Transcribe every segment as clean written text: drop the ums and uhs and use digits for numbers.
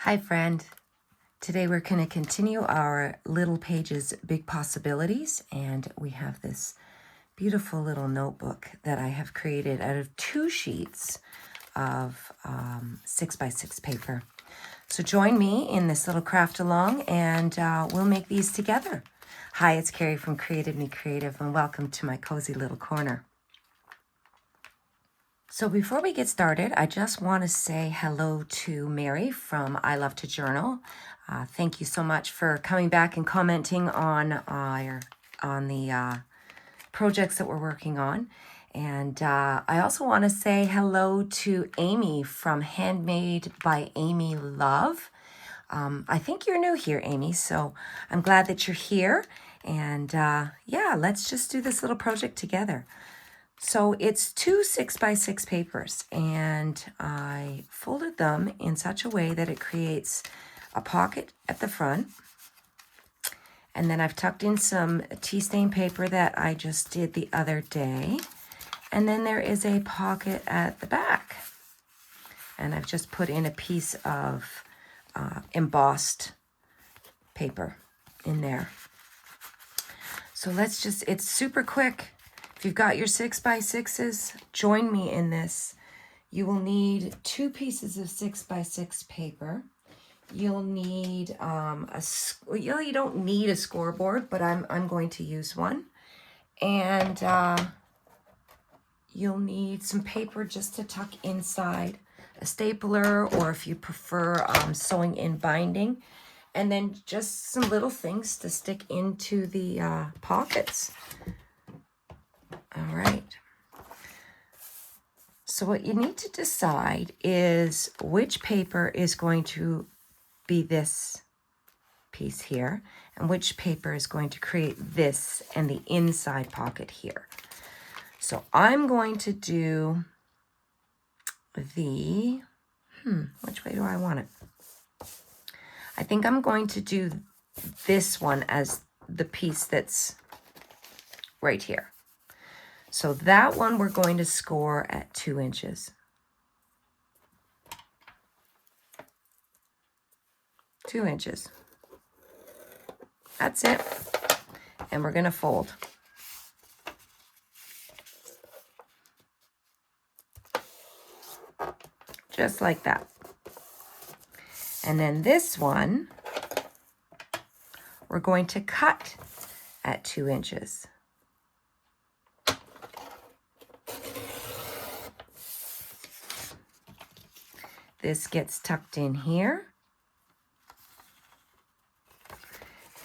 Hi friend, today we're going to continue our Little Pages Big Possibilities, and we have this beautiful little notebook that I have created out of 2 sheets of 6x6 paper. So join me in this little craft along and we'll make these together. Hi, it's Carrie from Created Me Creative, and welcome to my cozy little corner. So before we get started, I just want to say hello to Mary from I Love to Journal. Thank you so much for coming back and commenting on the projects that we're working on. And I also want to say hello to Amy from Handmade by Amy Love. I think you're new here, Amy, so I'm glad that you're here. And yeah, let's just do this little project together. So it's 2 6x6 papers, and I folded them in such a way that it creates a pocket at the front. And then I've tucked in some tea stain paper that I just did the other day. And then there is a pocket at the back. And I've just put in a piece of embossed paper in there. So it's super quick. If you've got your 6x6s, join me in this. You will need 2 pieces of 6x6 paper. You'll need you don't need a scoreboard, but I'm going to use one. And you'll need some paper just to tuck inside, a stapler, or if you prefer sewing in binding, and then just some little things to stick into the pockets. All right. So what you need to decide is which paper is going to be this piece here, and which paper is going to create this and the inside pocket here. So I'm going to do the, which way do I want it? I think I'm going to do this one as the piece that's right here. So that one we're going to score at 2 inches. 2 inches. That's it. And we're going to fold. Just like that. And then this one, we're going to cut at 2 inches. This gets tucked in here.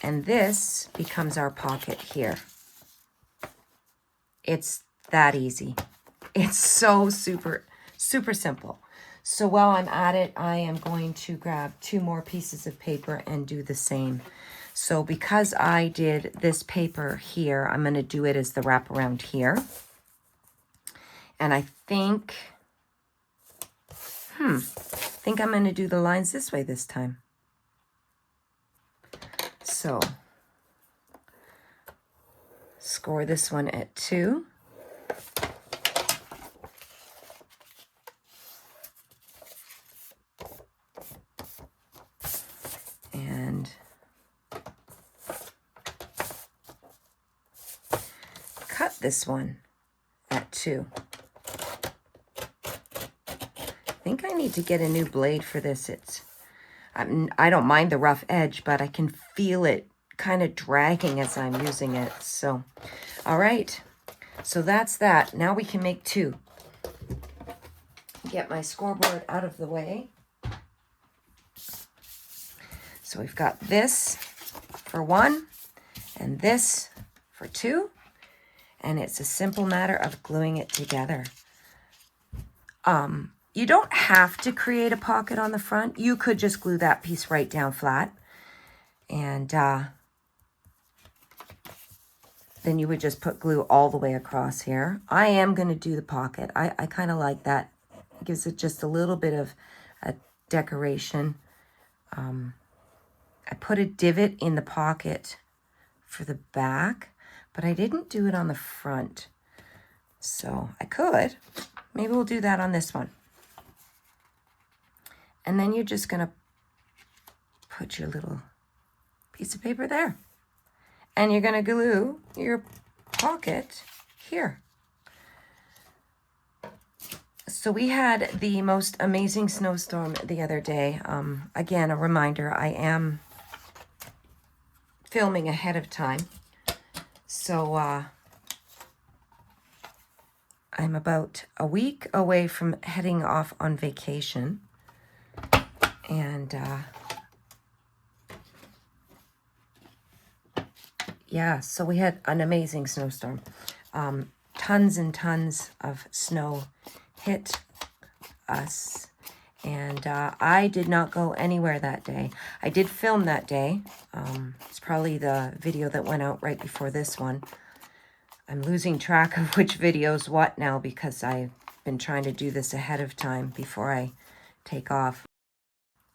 And this becomes our pocket here. It's that easy. It's so super simple. So while I'm at it, I am going to grab 2 more pieces of paper and do the same. So because I did this paper here, I'm going to do it as the wraparound here. And I think I'm going to do the lines this way this time. So score this one at 2. And cut this one at 2. I think I need to get a new blade for this. I don't mind the rough edge, but I can feel it kind of dragging as I'm using it. So, all right. So that's that. Now we can make 2. Get my scoreboard out of the way. So we've got this for 1 and this for 2. And it's a simple matter of gluing it together. You don't have to create a pocket on the front. You could just glue that piece right down flat. And then you would just put glue all the way across here. I am going to do the pocket. I kind of like that. It gives it just a little bit of a decoration. I put a divot in the pocket for the back, but I didn't do it on the front. So I could. Maybe we'll do that on this one. And then you're just going to put your little piece of paper there. And you're going to glue your pocket here. So we had the most amazing snowstorm the other day. Again, a reminder, I am filming ahead of time. So I'm about a week away from heading off on vacation. And yeah, so we had an amazing snowstorm. Tons and tons of snow hit us. And I did not go anywhere that day. I did film that day. It's probably the video that went out right before this one. I'm losing track of which video's what now because I've been trying to do this ahead of time before I take off.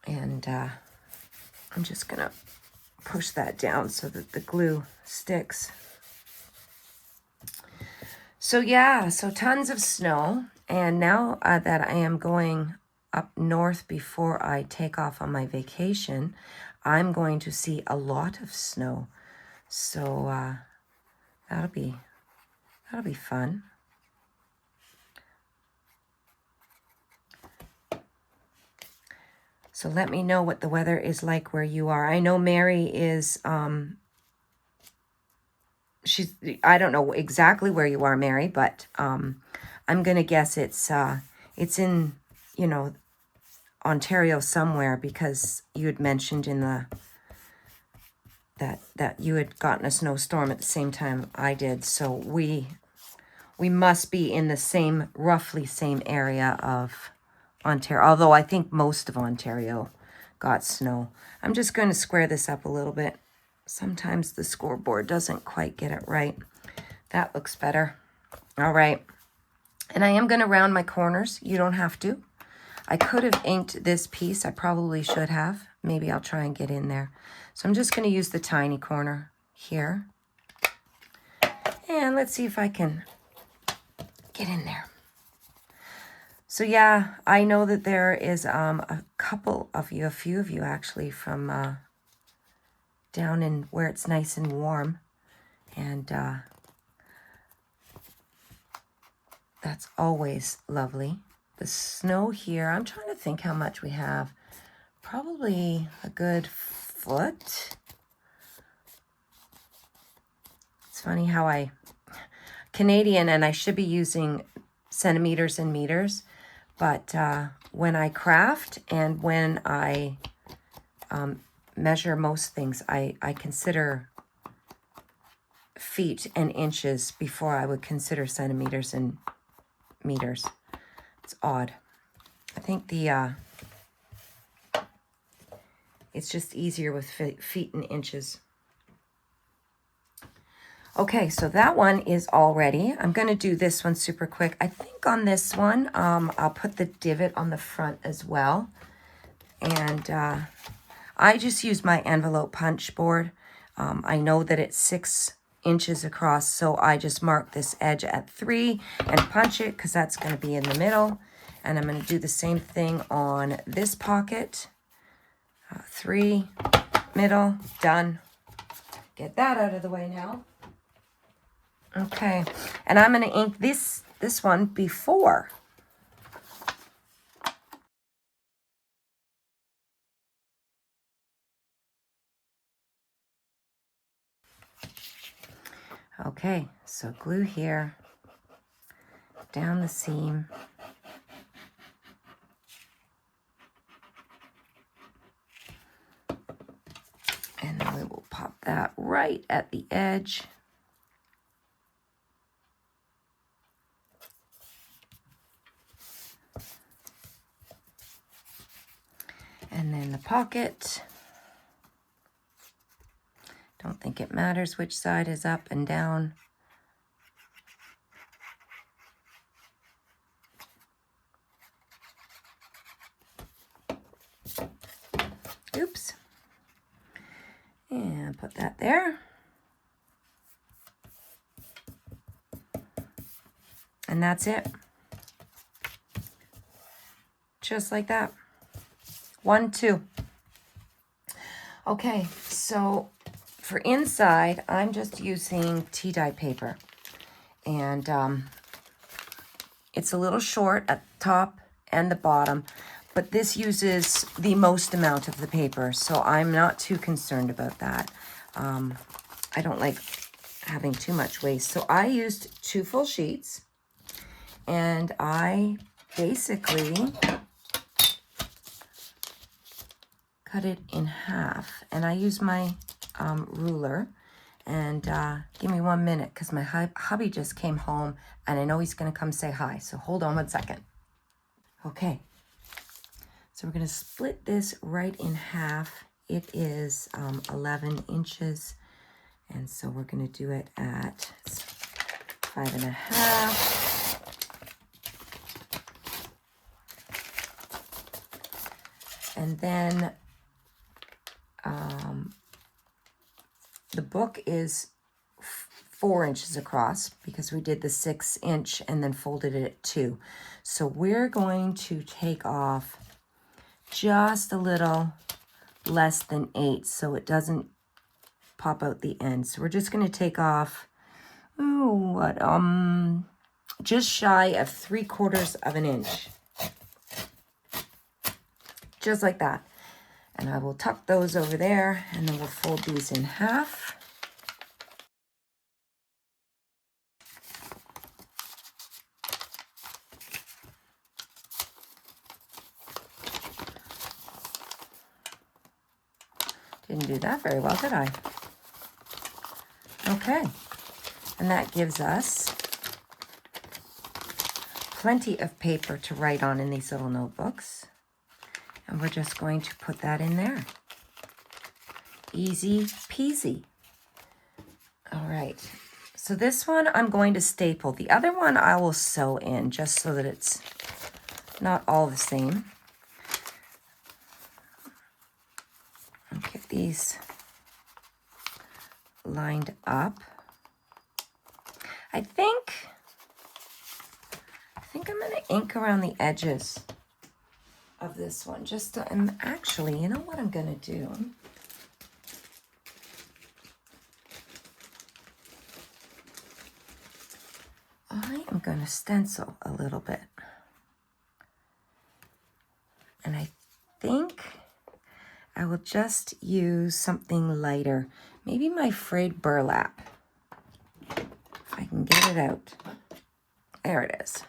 And I'm just going to push that down so that the glue sticks. So yeah, so tons of snow. And now that I am going up north before I take off on my vacation, I'm going to see a lot of snow. So that'll be fun. So let me know what the weather is like where you are. I know Mary is I don't know exactly where you are, Mary, but I'm going to guess it's in, you know, Ontario somewhere, because you had mentioned in the that you had gotten a snowstorm at the same time I did. So we must be in the roughly same area of Ontario, although I think most of Ontario got snow. I'm just going to square this up a little bit. Sometimes the scoreboard doesn't quite get it right. That looks better. All right. And I am going to round my corners. You don't have to. I could have inked this piece. I probably should have. Maybe I'll try and get in there. So I'm just going to use the tiny corner here. And let's see if I can get in there. So yeah, I know that there is a few of you actually from down in where it's nice and warm. And that's always lovely. The snow here, I'm trying to think how much we have. Probably a good foot. It's funny how Canadian, and I should be using centimeters and meters, but when I craft and when I measure most things, I consider feet and inches before I would consider centimeters and meters. It's odd. I think it's just easier with feet and inches. Okay, so that one is all ready. I'm going to do this one super quick. I think on this one, I'll put the divot on the front as well. And I just use my envelope punch board. I know that it's 6 inches across, so I just mark this edge at 3 and punch it because that's going to be in the middle. And I'm going to do the same thing on this pocket. 3, middle, done. Get that out of the way now. Okay, and I'm going to ink this one before. Okay, so glue here, down the seam. And then we will pop that right at the edge. And then the pocket. Don't think it matters which side is up and down. Oops. And put that there. And that's it. Just like that. 1, 2. Okay, so for inside, I'm just using tea dye paper. And it's a little short at the top and the bottom, but this uses the most amount of the paper, so I'm not too concerned about that. I don't like having too much waste. So I used 2 full sheets, and I basically cut it in half. And I use my ruler. And give me 1 minute because my hubby just came home and I know he's going to come say hi. So hold on 1 second. Okay. So we're going to split this right in half. It is 11 inches. And so we're going to do it at 5.5. And then the book is 4 inches across because we did the 6 inch and then folded it at 2. So we're going to take off just a little less than 8 so it doesn't pop out the end. So we're just going to take off, just shy of 3/4 of an inch. Just like that. And I will tuck those over there, and then we'll fold these in half. Didn't do that very well, did I? Okay. And that gives us plenty of paper to write on in these little notebooks. And we're just going to put that in there. Easy peasy. All right. So this one I'm going to staple. The other one I will sew in just so that it's not all the same. I'll get these lined up. I think I'm going to ink around the edges of this one. Just to, and actually, you know what I'm going to do? I am going to stencil a little bit. And I think I will just use something lighter. Maybe my frayed burlap. If I can get it out. There it is.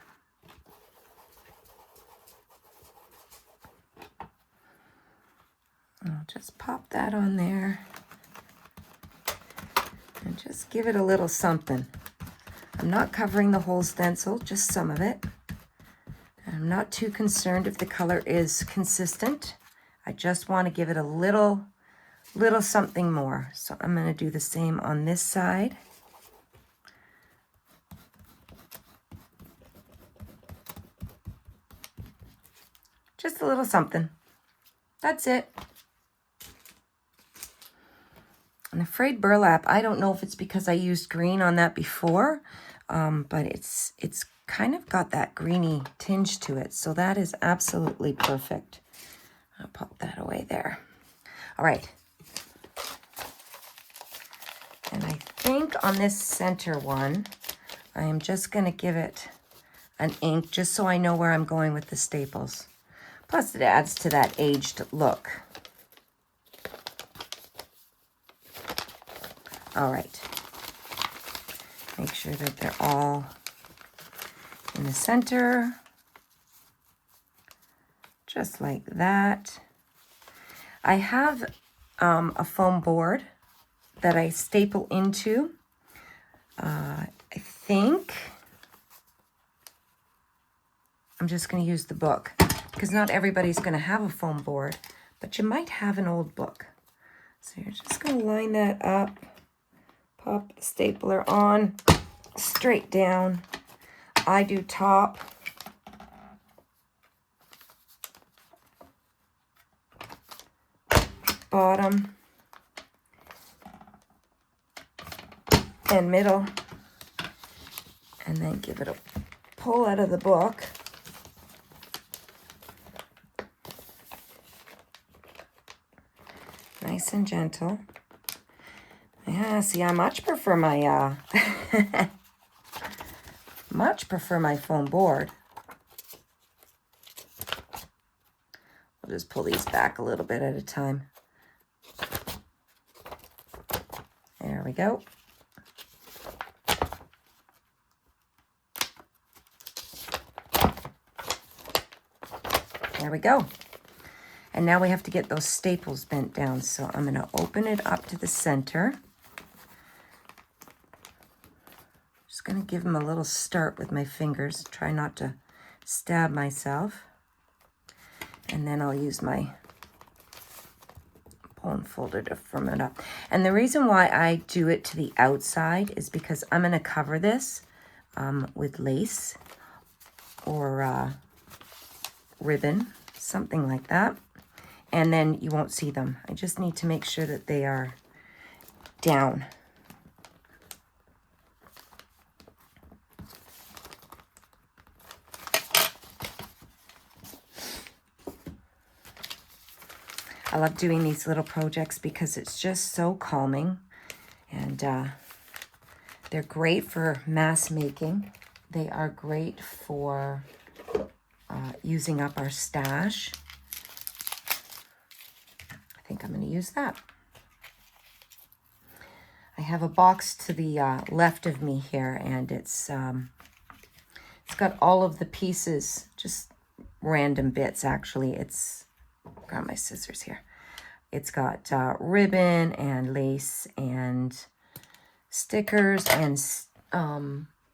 I'll just pop that on there. And just give it a little something. I'm not covering the whole stencil, just some of it. I'm not too concerned if the color is consistent. I just want to give it a little something more. So I'm going to do the same on this side. Just a little something. That's it. And the frayed burlap, I don't know if it's because I used green on that before, but it's kind of got that greeny tinge to it. So that is absolutely perfect. I'll pop that away there. All right. And I think on this center one, I am just going to give it an ink just so I know where I'm going with the staples. Plus it adds to that aged look. All right. Make sure that they're all in the center. Just like that. I have a foam board that I staple into. I think I'm just going to use the book because not everybody's going to have a foam board, but you might have an old book. So you're just going to line that up. Pop the stapler on, straight down. I do top. Bottom. And middle. And then give it a pull out of the book. Nice and gentle. Yeah, see, I much prefer my, much prefer my foam board. I'll just pull these back a little bit at a time. There we go. There we go. And now we have to get those staples bent down. So I'm going to open it up to the center. Just going to give them a little start with my fingers. Try not to stab myself. And then I'll use my bone folder to firm it up. And the reason why I do it to the outside is because I'm going to cover this with lace or ribbon, something like that. And then you won't see them. I just need to make sure that they are down. I love doing these little projects because it's just so calming, and they're great for mass making. They are great for using up our stash. I think I'm going to use that. I have a box to the left of me here, and it's got all of the pieces, just random bits actually. Got my scissors here. It's got ribbon and lace and stickers and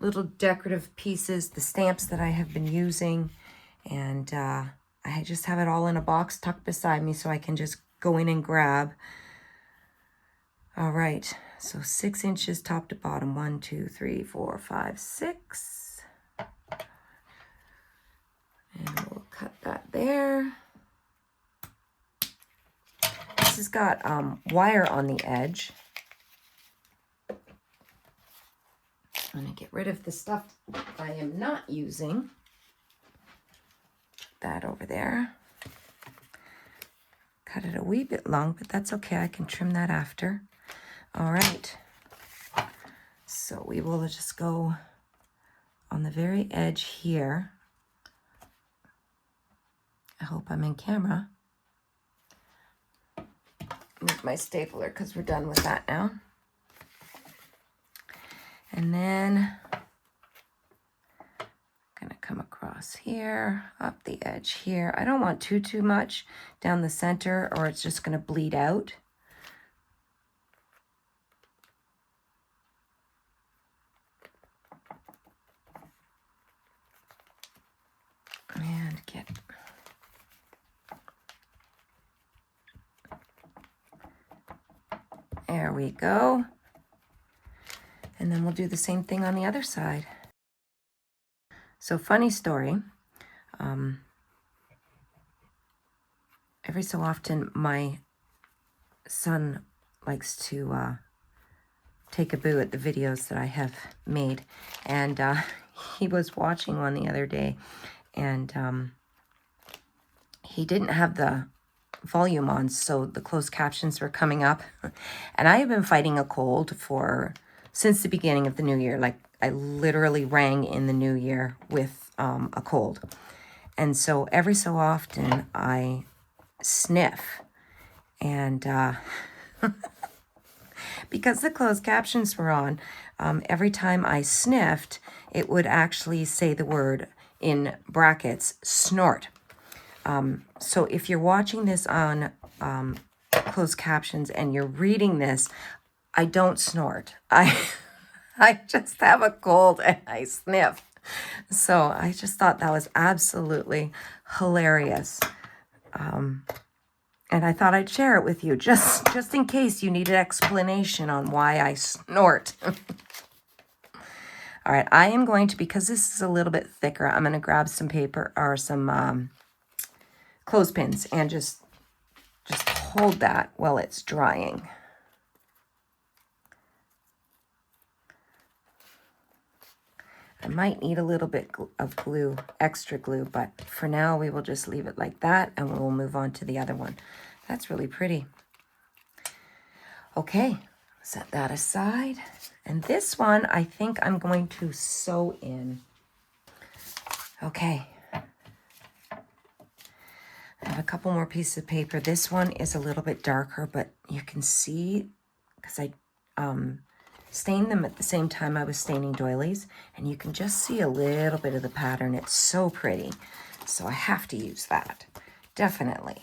little decorative pieces, the stamps that I have been using, and I just have it all in a box tucked beside me so I can just go in and grab. All right, so 6 inches top to bottom. 1, 2, 3, 4, 5, 6. And we'll cut that there. This has got wire on the edge. I'm going to get rid of the stuff I am not using. Put that over there. Cut it a wee bit long, but that's okay. I can trim that after. All right. So we will just go on the very edge here. I hope I'm in camera. Move my stapler because we're done with that now. And then I'm gonna come across here, up the edge here. I don't want too much down the center or it's just gonna bleed out. And get there we go. And then we'll do the same thing on the other side. So funny story. Every so often my son likes to take a boo at the videos that I have made. And he was watching one the other day, and he didn't have the volume on, so the closed captions were coming up. And I have been fighting a cold since the beginning of the new year. Like, I literally rang in the new year with a cold. And so every so often I sniff. And because the closed captions were on, every time I sniffed, it would actually say the word in brackets, snort. So if you're watching this on closed captions and you're reading this, I don't snort. I just have a cold and I sniff. So I just thought that was absolutely hilarious. And I thought I'd share it with you just in case you need an explanation on why I snort. All right, I am going to, because this is a little bit thicker, I'm going to grab some paper or some clothespins and just hold that while it's drying. I might need a little bit of glue, extra glue, but for now we will just leave it like that and we'll move on to the other one. That's really pretty. Okay, set that aside. And this one, I think I'm going to sew in. Okay. I have a couple more pieces of paper. This one is a little bit darker, but you can see, because I stained them at the same time I was staining doilies, and you can just see a little bit of the pattern. It's so pretty. So I have to use that, definitely.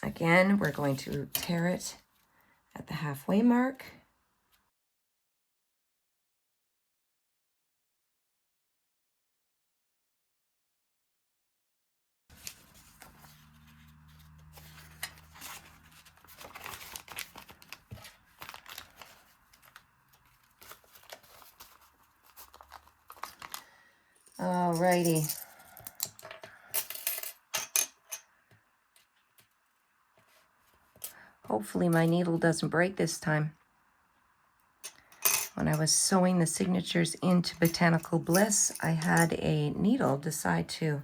Again, we're going to tear it at the halfway mark. Alrighty. Hopefully my needle doesn't break this time. When I was sewing the signatures into Botanical Bliss, I had a needle decide to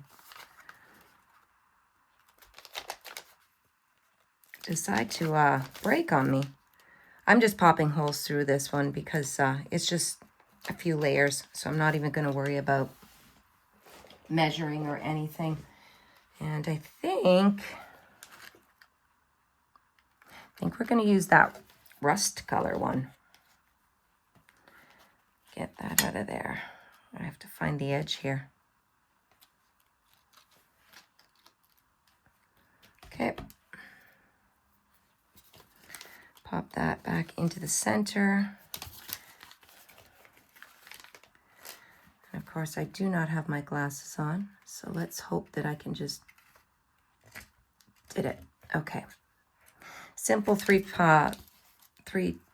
break on me. I'm just popping holes through this one because it's just a few layers, so I'm not even going to worry about measuring or anything. And I think we're going to use that rust color one. Get that out of there. I have to find the edge here. Okay. Pop that back into the center. And of course, I do not have my glasses on, so let's hope that I can just... Did it. Okay. Simple three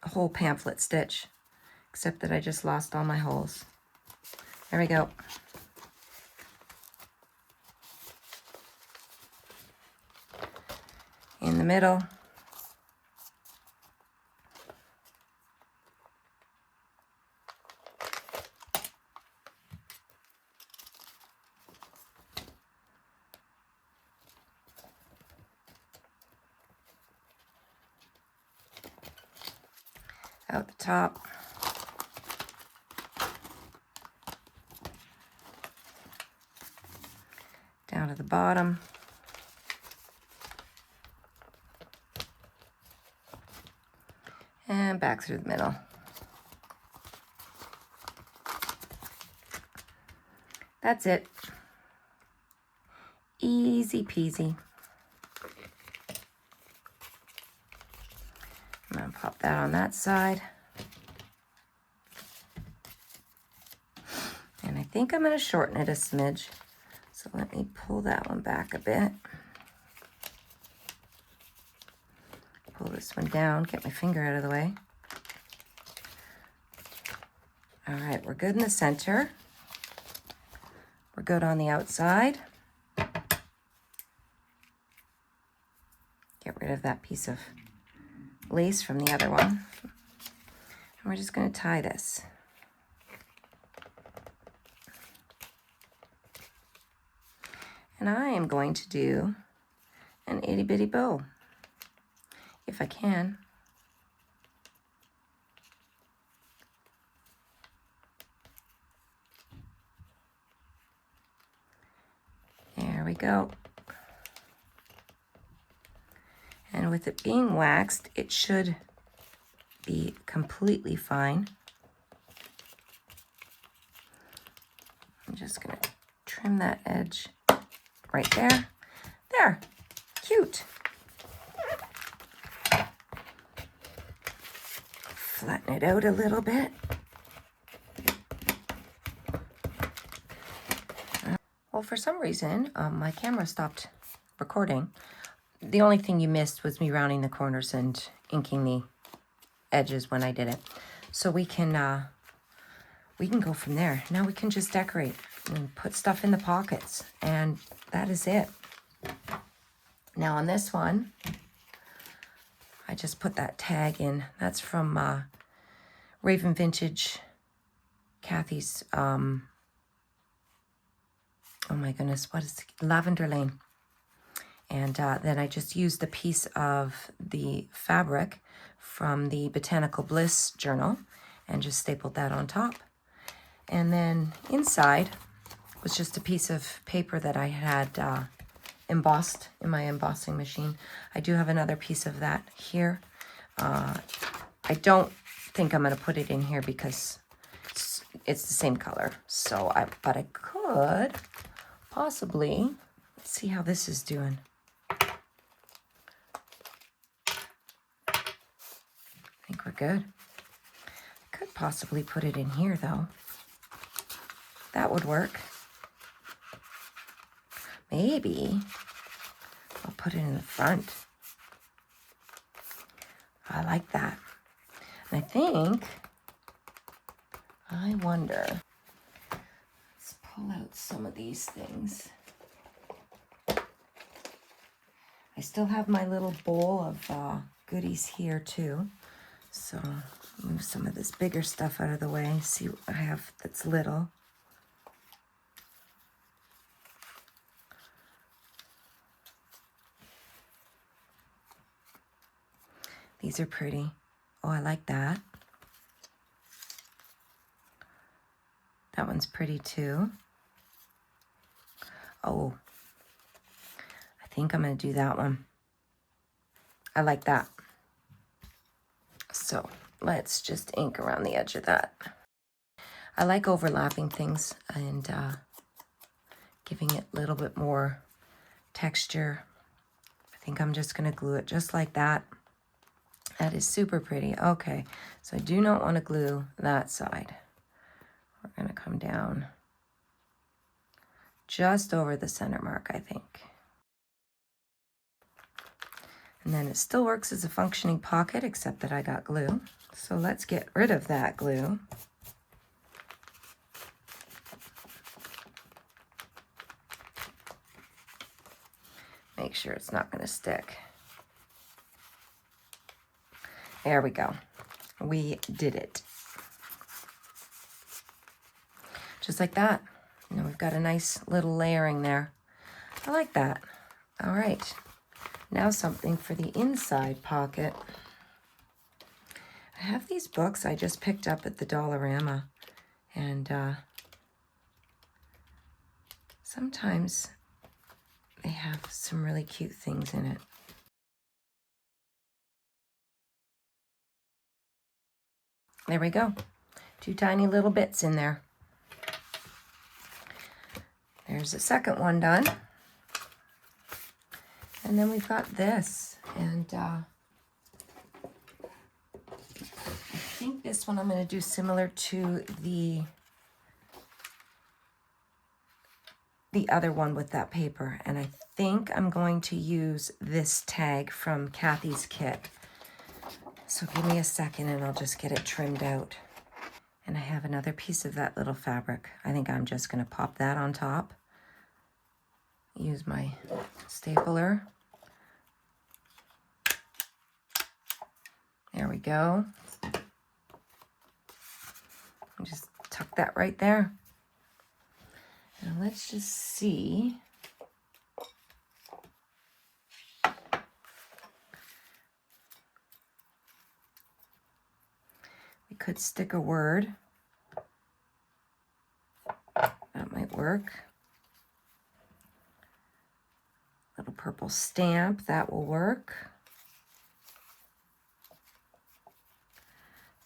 hole pamphlet stitch, except that I just lost all my holes. There we go. In the middle. Out the top. Down to the bottom. And back through the middle. That's it. Easy peasy. I'm going to pop that on that side. And I think I'm going to shorten it a smidge. So let me pull that one back a bit. Pull this one down, get my finger out of the way. All right, we're good in the center. We're good on the outside. Get rid of that piece of lace from the other one. And we're just going to tie this. And I am going to do an itty bitty bow, if I can. There we go. And with it being waxed, it should be completely fine. I'm just going to trim that edge right there. There. Cute. Flatten it out a little bit. Well, for some reason, my camera stopped recording. The only thing you missed was me rounding the corners and inking the edges when I did it. So we can go from there. Now we can just decorate and put stuff in the pockets, and that is it. Now on this one, I just put that tag in. That's from Raven Vintage, Kathy's, oh my goodness, what is it? Lavender Lane. And then I just used a piece of the fabric from the Botanical Bliss Journal and just stapled that on top. And then inside was just a piece of paper that I had embossed in my embossing machine. I do have another piece of that here. I don't think I'm going to put it in here because it's the same color. But I could possibly, let's see how this is doing. I think we're good. I could possibly put it in here though. That would work. Maybe I'll put it in the front. I like that. And I wonder, let's pull out some of these things. I still have my little bowl of goodies here too. So move some of this bigger stuff out of the way. See what I have that's little. These are pretty. Oh, I like that. That one's pretty too. Oh, I think I'm going to do that one. I like that. So let's just ink around the edge of that. I like overlapping things and giving it a little bit more texture. I think I'm just going to glue it just like that. That is super pretty. Okay, so I do not want to glue that side. We're going to come down just over the center mark, I think. And then it still works as a functioning pocket, except that I got glue. So let's get rid of that glue. Make sure it's not going to stick. There we go. We did it. Just like that. And we've got a nice little layering there. I like that. All right. Now something for the inside pocket. I have these books I just picked up at the Dollarama. And sometimes they have some really cute things in it. There we go. 2 tiny little bits in there. There's the second one done. And then we've got this. And I think this one I'm going to do similar to the other one with that paper. And I think I'm going to use this tag from Kathy's kit. So give me a second and I'll just get it trimmed out. And I have another piece of that little fabric. I think I'm just going to pop that on top. Use my stapler. There we go. And just tuck that right there. Now let's just see. We could stick a word. That might work. Little purple stamp, that will work.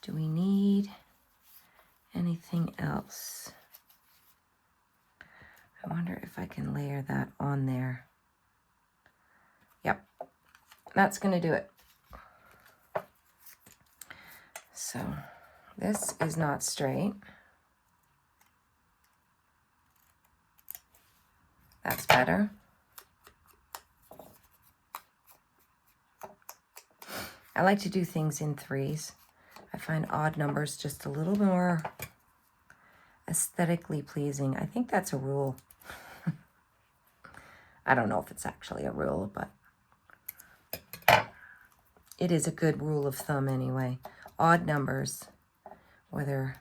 Do we need anything else? I wonder if I can layer that on there. Yep, that's going to do it. So this is not straight. That's better. I like to do things in threes. I find odd numbers just a little more aesthetically pleasing. I think that's a rule. I don't know if it's actually a rule, but it is a good rule of thumb anyway. Odd numbers, whether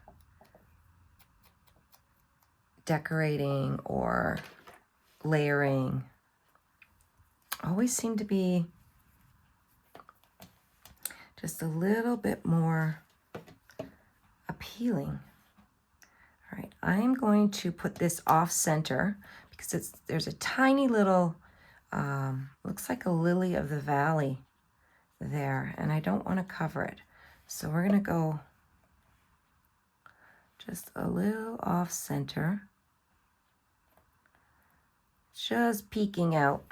decorating or layering, always seem to be just a little bit more appealing. All right, I'm going to put this off center because there's a tiny little, looks like a lily of the valley there, and I don't want to cover it. So we're going to go just a little off center, just peeking out.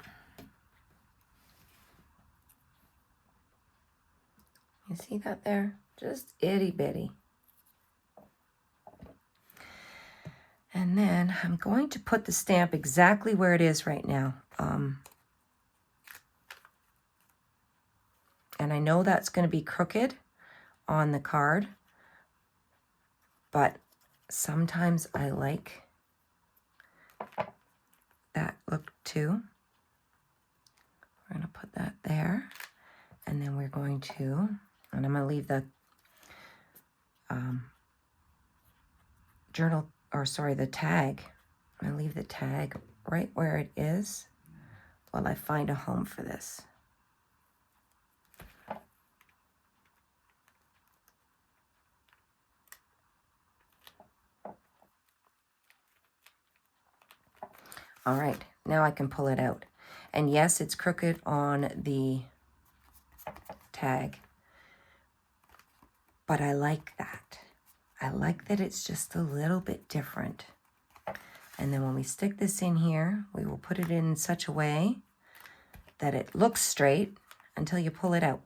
You see that there? Just itty bitty. And then I'm going to put the stamp exactly where it is right now. And I know that's going to be crooked on the card, but sometimes I like that look too. We're going to put that there, and then we're going to, and I'm going to leave the journal, or sorry, the tag. I'm going to leave the tag right where it is while I find a home for this. All right, now I can pull it out. And yes, it's crooked on the tag, but I like that. I like that it's just a little bit different. And then when we stick this in here, we will put it in such a way that it looks straight until you pull it out.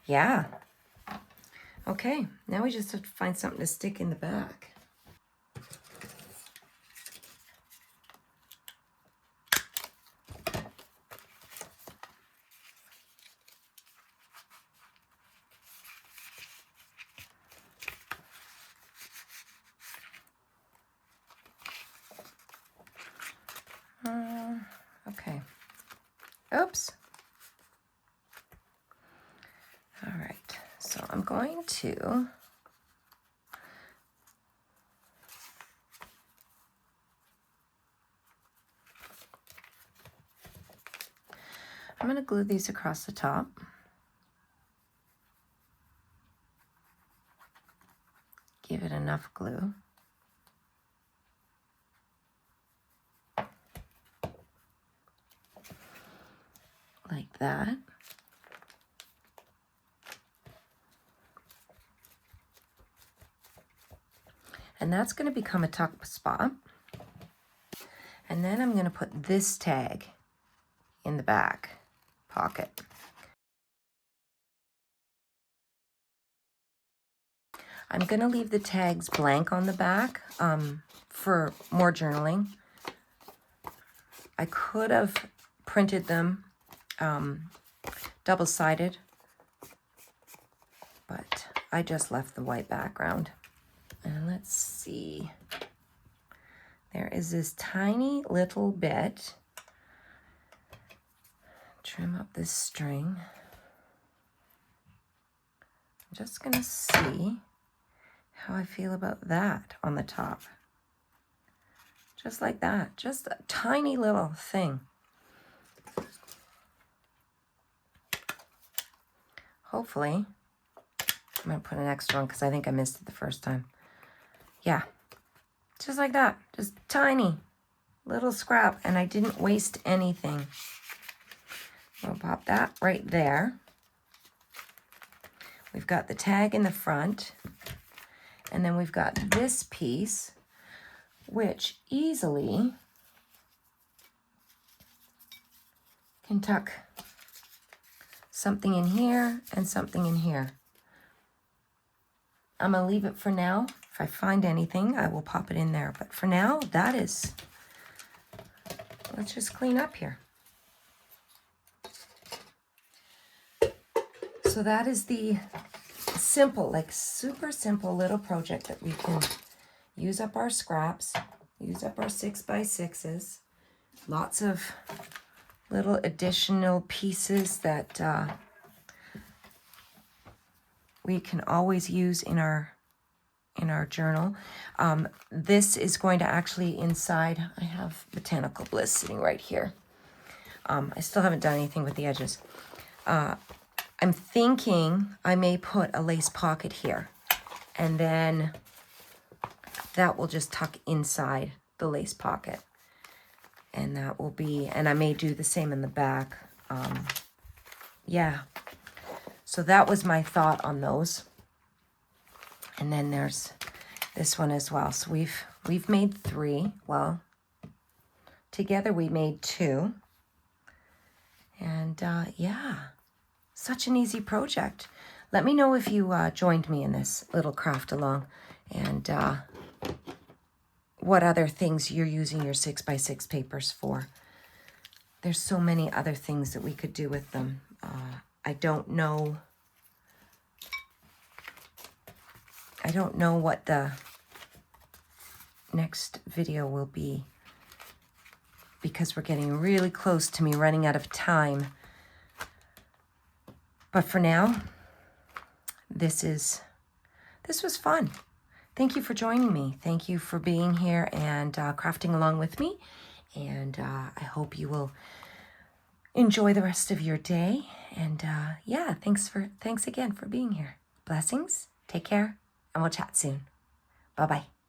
Yeah. Okay, now we just have to find something to stick in the back. Okay. Oops. All right. So I'm going to glue these across the top. Give it enough glue. Like that. And that's going to become a tuck spot. And then I'm going to put this tag in the back pocket. I'm going to leave the tags blank on the back for more journaling. I could have printed them double-sided, but I just left the white background. And let's see. There is this tiny little bit. Trim up this string. I'm just going to see how I feel about that on the top. Just like that. Just a tiny little thing. Hopefully, I'm going to put an extra one because I think I missed it the first time. Yeah, just like that. Just tiny little scrap, and I didn't waste anything. We'll pop that right there. We've got the tag in the front, and then we've got this piece, which easily can tuck something in here and something in here. I'm going to leave it for now. If I find anything, I will pop it in there. But for now, that is, let's just clean up here. So that is the simple, like super simple little project that we can use up our scraps, use up our 6x6s. Lots of little additional pieces that we can always use in our in our journal. This is going to actually inside, I have Botanical Bliss sitting right here. I still haven't done anything with the edges. I'm thinking I may put a lace pocket here, and then that will just tuck inside the lace pocket. And that will be, and I may do the same in the back. Yeah. So that was my thought on those. And then there's this one as well. So we've made 3. Well, together we made 2. And yeah, such an easy project. Let me know if you joined me in this little craft along, and what other things you're using your 6x6 papers for. There's so many other things that we could do with them. I don't know what the next video will be, because we're getting really close to me running out of time. But for now, this was fun. Thank you for joining me. Thank you for being here and crafting along with me. And I hope you will enjoy the rest of your day. And yeah, thanks again for being here. Blessings. Take care, and we'll chat soon. Bye-bye.